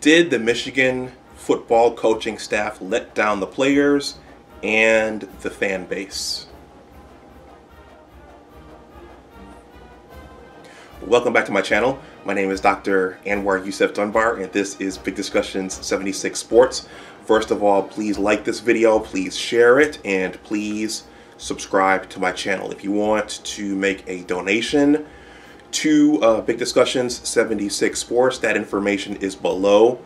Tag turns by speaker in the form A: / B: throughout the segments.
A: Did the Michigan football coaching staff let down the players and the fan base? Welcome back to my channel. My name is Dr. Anwar Youssef Dunbar, and this is Big Discussions 76 Sports. First of all, please like this video, please share it, and please subscribe to my channel. If you want to make a donation to Big Discussions 76 Sports, that information is below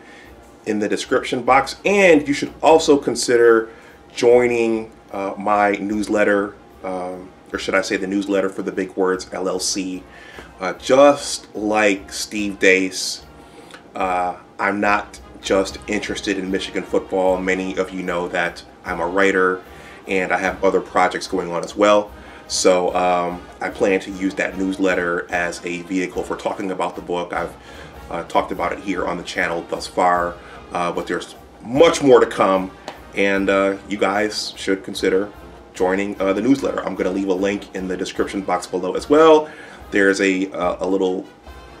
A: in the description box. And you should also consider joining my newsletter, or should I say the newsletter for the Big Words LLC. Just like Steve Dace, I'm not just interested in Michigan football. Many of you know that I'm a writer and I have other projects going on as well. So I plan to use that newsletter as a vehicle for talking about the book. I've talked about it here on the channel thus far, but there's much more to come, and you guys should consider joining the newsletter. I'm going to leave a link in the description box below as well. There's a little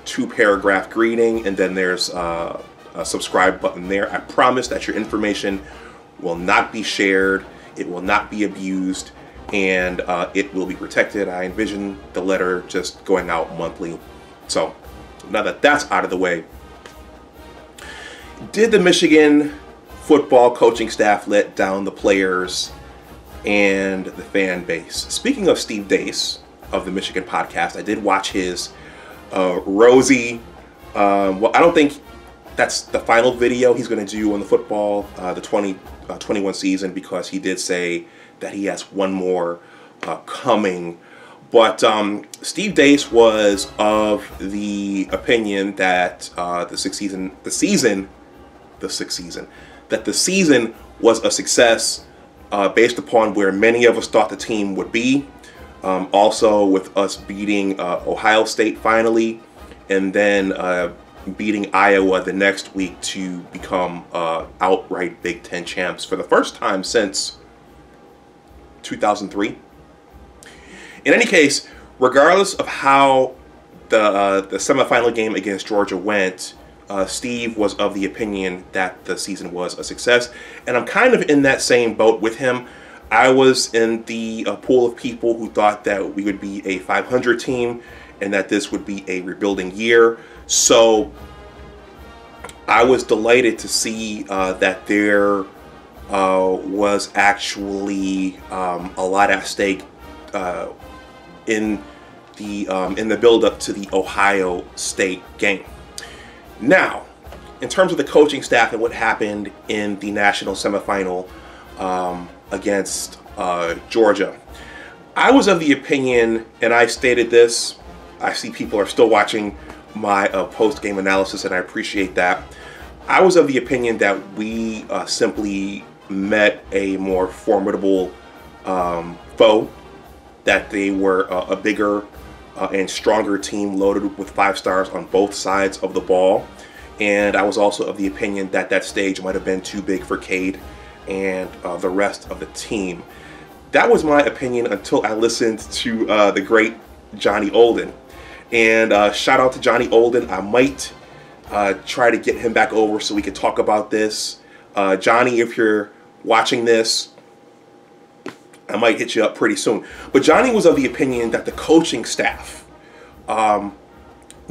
A: 2-paragraph greeting, and then there's a subscribe button there. I promise that your information will not be shared, it will not be abused, and it will be protected. I envision the letter just going out monthly. So now that that's out of the way, did the Michigan football coaching staff let down the players and the fan base? Speaking of Steve Dace of the Michigan podcast, I did watch his Rosie. Well, I don't think that's the final video he's going to do on the football, the 2021 season, because he did say that he has one more coming. But Steve Dace was of the opinion that the season was a success based upon where many of us thought the team would be. Also with us beating Ohio State finally, and then beating Iowa the next week to become outright Big Ten champs for the first time since 2003. In any case, regardless of how the semifinal game against Georgia went, Steve was of the opinion that the season was a success, and I'm kind of in that same boat with him. I was in the pool of people who thought that we would be a 500 team and that this would be a rebuilding year. So I was delighted to see that there was actually a lot at stake in the build-up to the Ohio State game. Now, in terms of the coaching staff and what happened in the national semifinal against Georgia, I was of the opinion, and I stated this, I see people are still watching my post-game analysis, and I appreciate that. I was of the opinion that we simply met a more formidable foe, that they were a bigger and stronger team loaded with 5 stars on both sides of the ball. And I was also of the opinion that that stage might have been too big for Cade and the rest of the team. That was my opinion until I listened to the great Johnny Olden. And shout out to Johnny Olden. I might try to get him back over so we could talk about this. Johnny, if you're watching this, I might hit you up pretty soon. But Johnny was of the opinion that the coaching staff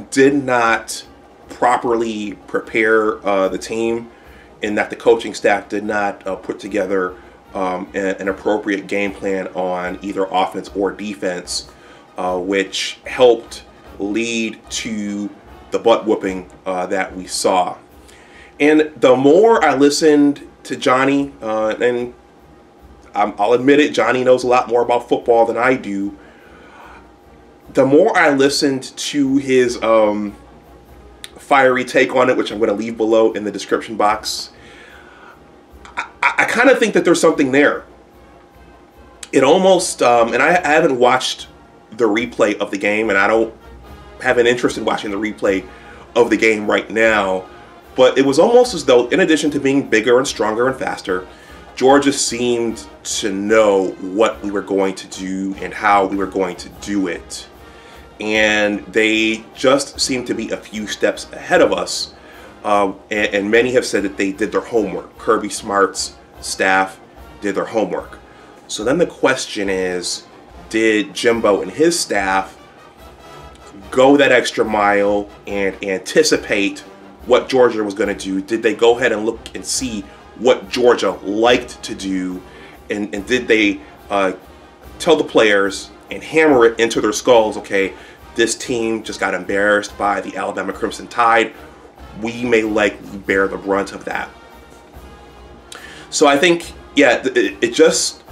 A: did not properly prepare the team, and that the coaching staff did not put together an appropriate game plan on either offense or defense, which helped lead to the butt whooping that we saw. And the more I listened to Johnny, and I'll admit it, Johnny knows a lot more about football than I do, the more I listened to his fiery take on it, which I'm going to leave below in the description box, I kind of think that there's something there. It almost, and I haven't watched the replay of the game, and I don't have an interest in watching the replay of the game right now, but it was almost as though, in addition to being bigger and stronger and faster, Georgia seemed to know what we were going to do and how we were going to do it. And they just seemed to be a few steps ahead of us and many have said that they did their homework. Kirby Smart's staff did their homework. So then the question is, did Jimbo and his staff go that extra mile and anticipate what Georgia was going to do? Did they go ahead and look and see what Georgia liked to do? And did they tell the players and hammer it into their skulls, okay, this team just got embarrassed by the Alabama Crimson Tide. We may likely bear the brunt of that. So I think, yeah, it just,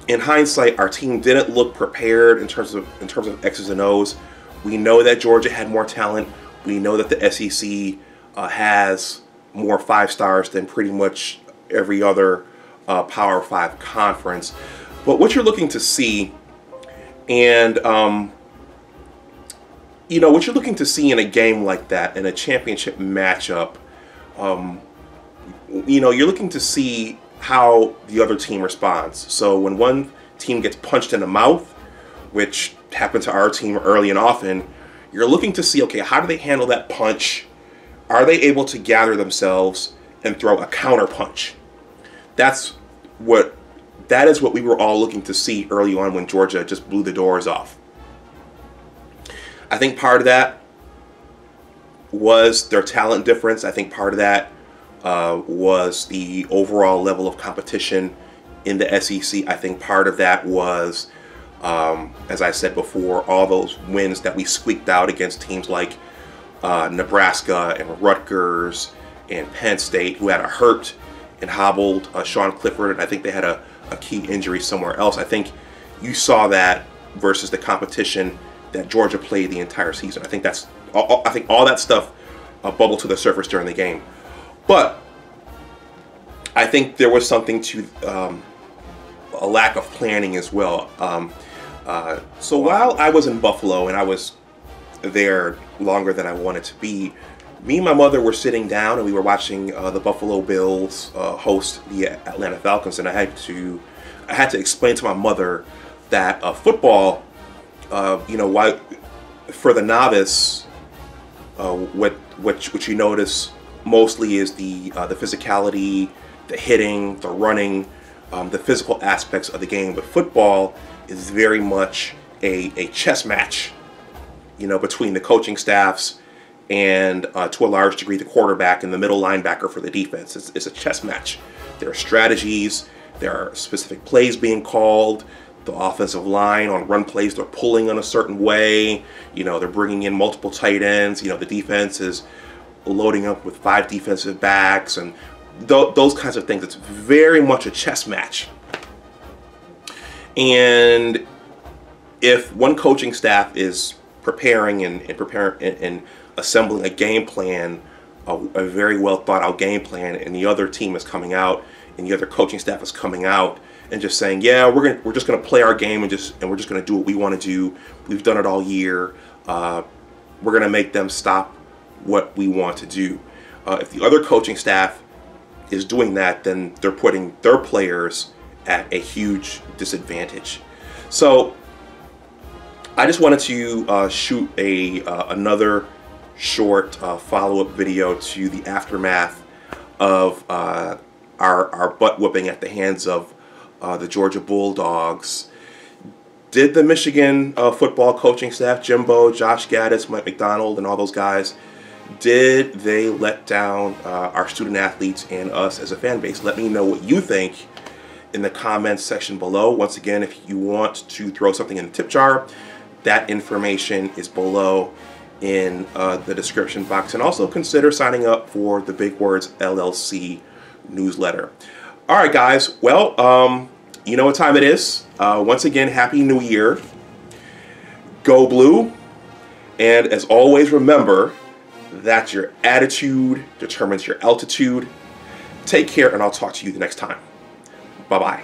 A: in hindsight, our team didn't look prepared in terms of X's and O's. We know that Georgia had more talent. We know that the SEC has more 5-stars than pretty much every other Power 5 conference. But what you're looking to see, and you know, what you're looking to see in a game like that, in a championship matchup, you know, you're looking to see how the other team responds. So when one team gets punched in the mouth, which happened to our team early and often, you're looking to see, okay, how do they handle that punch? Are they able to gather themselves and throw a counter punch? That is what we were all looking to see early on when Georgia just blew the doors off. I think part of that was their talent difference. I think part of that was the overall level of competition in the SEC. I think part of that was, as I said before, all those wins that we squeaked out against teams like Nebraska and Rutgers and Penn State, who had a hurt and hobbled Sean Clifford, and I think they had a key injury somewhere else. I think you saw that versus the competition that Georgia played the entire season. I think that's I think all that stuff bubbled to the surface during the game. But I think there was something to a lack of planning as well. So while I was in Buffalo and I was there longer than I wanted to be, me and my mother were sitting down and we were watching the Buffalo Bills host the Atlanta Falcons, and I had to explain to my mother that football, you know, why for the novice, what you notice mostly is the physicality, the hitting, the running, the physical aspects of the game. But football is very much a chess match, you know, between the coaching staffs and to a large degree the quarterback and the middle linebacker for the defense. It's a chess match. There are strategies, there are specific plays being called. The offensive line on run plays, they're pulling in a certain way. You know, they're bringing in multiple tight ends. You know, the defense is loading up with 5 defensive backs and those kinds of things. It's very much a chess match. And if one coaching staff is preparing and assembling a game plan, a very well thought out game plan, and the other team is coming out and the other coaching staff is coming out and just saying, yeah, we're just gonna play our game and we're just gonna do what we want to do. We've done it all year. We're gonna make them stop what we want to do. If the other coaching staff is doing that, then they're putting their players at a huge disadvantage. So I just wanted to shoot another short follow-up video to the aftermath of our butt whooping at the hands of the Georgia Bulldogs. Did the Michigan football coaching staff, Jimbo, Josh Gaddis, Mike McDonald, and all those guys, did they let down our student athletes and us as a fan base? Let me know what you think in the comments section below. Once again, if you want to throw something in the tip jar, that information is below in the description box. And also consider signing up for the Big Words LLC newsletter. All right, guys. Well, you know what time it is. Once again, Happy New Year. Go Blue. And as always, remember that your attitude determines your altitude. Take care, and I'll talk to you the next time. Bye-bye.